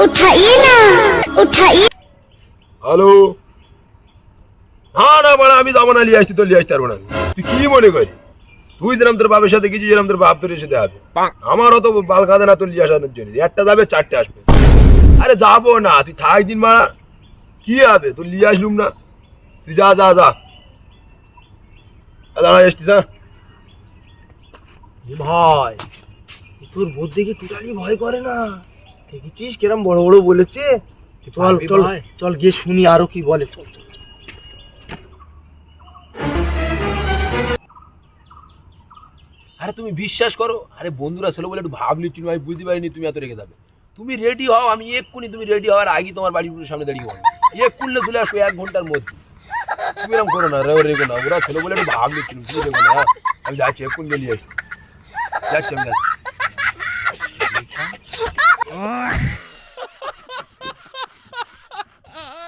उठाइए ना, उठाइए। হ্যালো, না না বড় আমি যাবো না, লিয়ে আসতে তো লিয়ে আসতে পারবো না। তুই কি মনে করি তুই যেরকম তোর বাপের সাথে গেছিস যেরকম তোর বাপ তোর সাথে আসবে? আমারও তো বাল কাঁদে না তোর লিয়ে আসানোর জন্য, একটা যাবে চারটে আসবে। আরে যাবো না, তুই থাক দিন মারা, কি হবে তোর লিয়ে আসলুম না, তুই যা যা যা দাঁড়া আসতিস না। ভাই তোর বুদ্ধি কি টোটালি ভয় করে না? দেখেছিস কিরম বড় বড় বলেছে। চল চল চল গিয়ে শুনি আরো কি বলে। চল চল। আরে তুমি বিশ্বাস করো, আরে বন্ধুরা ছিল বলে একটু ভাবলি, তুমি আমি বুঝতে পারিনি তুমি এত রেখে যাবে। তুমি রেডি হও, আমি এক্ষুনি তুমি রেডি হওয়ার আগে তোমার বাড়ির সামনে দাঁড়িয়ে হবো, এক্ষুনি চলে আসবো 1 ঘন্টার মধ্যে। তুমি এরকম করো না, রেখো না, ওরা ছিল বলে একটু ভাবলি তুমি রেখো না। আমি যাচ্ছি, এক্ষুনি নিয়ে আসছি, যাচ্ছি আমি যাচ্ছি।